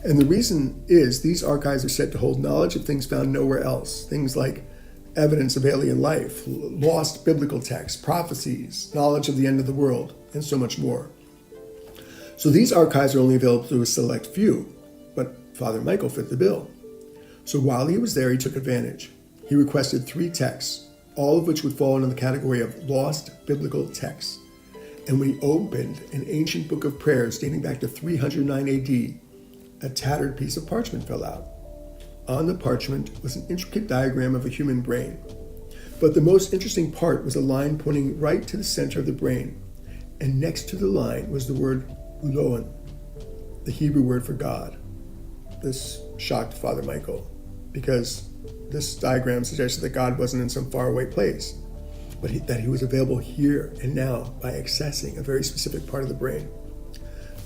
And the reason is these archives are said to hold knowledge of things found nowhere else. Things like evidence of alien life, lost biblical texts, prophecies, knowledge of the end of the world, and so much more. So these archives are only available to a select few, but Father Michael fit the bill. So while he was there, he took advantage. He requested 3 texts, all of which would fall into the category of lost biblical texts. And when he opened an ancient book of prayers dating back to 309 AD, a tattered piece of parchment fell out. On the parchment was an intricate diagram of a human brain. But the most interesting part was a line pointing right to the center of the brain. And next to the line was the word Elohim, the Hebrew word for God. This shocked Father Michael, because this diagram suggested that God wasn't in some faraway place, but that he was available here and now by accessing a very specific part of the brain.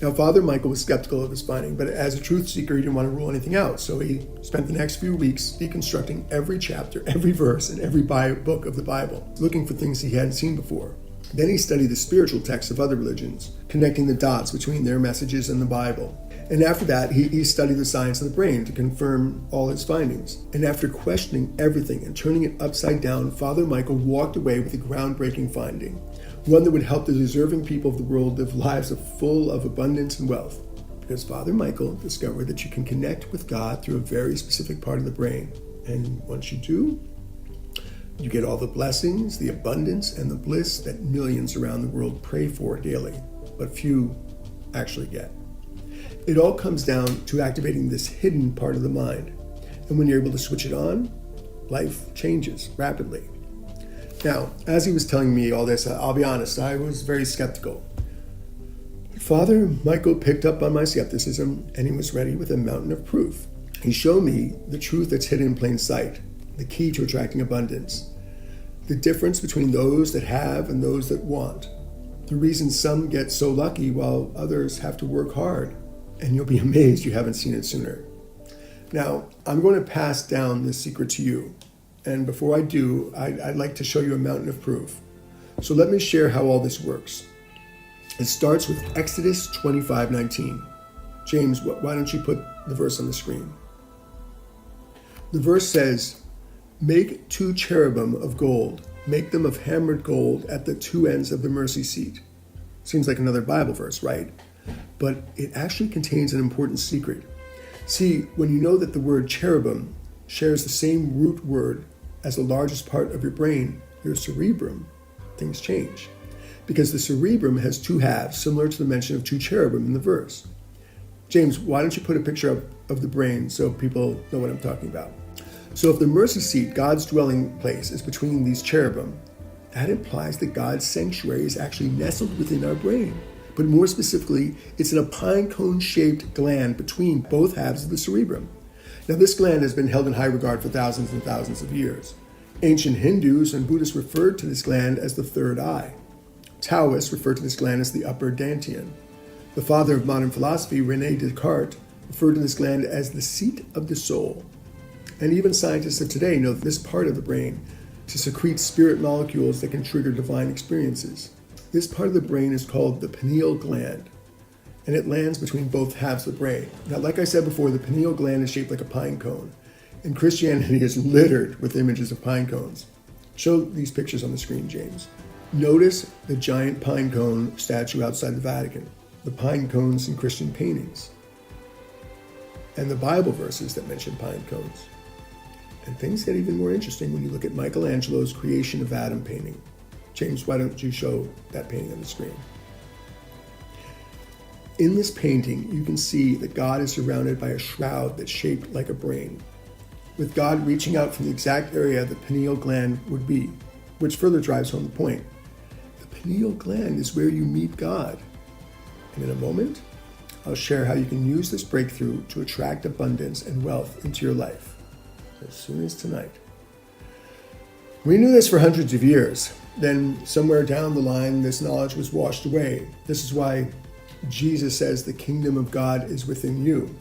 Now, Father Michael was skeptical of his finding, but as a truth seeker, he didn't want to rule anything out. So he spent the next few weeks deconstructing every chapter, every verse, and every book of the Bible, looking for things he hadn't seen before. Then he studied the spiritual texts of other religions, connecting the dots between their messages and the Bible. And after that, he studied the science of the brain to confirm all his findings. And after questioning everything and turning it upside down, Father Michael walked away with a groundbreaking finding, one that would help the deserving people of the world live lives full of abundance and wealth. Because Father Michael discovered that you can connect with God through a very specific part of the brain. And once you do, you get all the blessings, the abundance, and the bliss that millions around the world pray for daily, but few actually get. It all comes down to activating this hidden part of the mind. And when you're able to switch it on, life changes rapidly. Now, as he was telling me all this, I'll be honest, I was very skeptical. But Father Michael picked up on my skepticism, and he was ready with a mountain of proof. He showed me the truth that's hidden in plain sight, the key to attracting abundance, the difference between those that have and those that want, the reason some get so lucky while others have to work hard. And you'll be amazed you haven't seen it sooner. Now, I'm going to pass down this secret to you. And before I do, I'd like to show you a mountain of proof. So let me share how all this works. It starts with Exodus 25:19. James, why don't you put the verse on the screen? The verse says, "Make 2 cherubim of gold. Make them of hammered gold at the 2 ends of the mercy seat." Seems like another Bible verse, right? But it actually contains an important secret. See, when you know that the word cherubim shares the same root word as the largest part of your brain, your cerebrum, things change. Because the cerebrum has 2 halves, similar to the mention of 2 cherubim in the verse. James, why don't you put a picture of the brain so people know what I'm talking about? So if the mercy seat, God's dwelling place, is between these cherubim, that implies that God's sanctuary is actually nestled within our brain. But more specifically, it's in a pine cone-shaped gland between both halves of the cerebrum. Now, this gland has been held in high regard for thousands and thousands of years. Ancient Hindus and Buddhists referred to this gland as the third eye. Taoists referred to this gland as the upper dantian. The father of modern philosophy, René Descartes, referred to this gland as the seat of the soul. And even scientists of today know this part of the brain to secrete spirit molecules that can trigger divine experiences. This part of the brain is called the pineal gland, and it lands between both halves of the brain. Now, like I said before, the pineal gland is shaped like a pine cone, and Christianity is littered with images of pine cones. Show these pictures on the screen, James. Notice the giant pine cone statue outside the Vatican, the pine cones in Christian paintings, and the Bible verses that mention pine cones. And things get even more interesting when you look at Michelangelo's Creation of Adam painting. James, why don't you show that painting on the screen? In this painting, you can see that God is surrounded by a shroud that's shaped like a brain, with God reaching out from the exact area the pineal gland would be, which further drives home the point. The pineal gland is where you meet God. And in a moment, I'll share how you can use this breakthrough to attract abundance and wealth into your life, as soon as tonight. We knew this for hundreds of years. Then somewhere down the line, this knowledge was washed away. This is why Jesus says the kingdom of God is within you.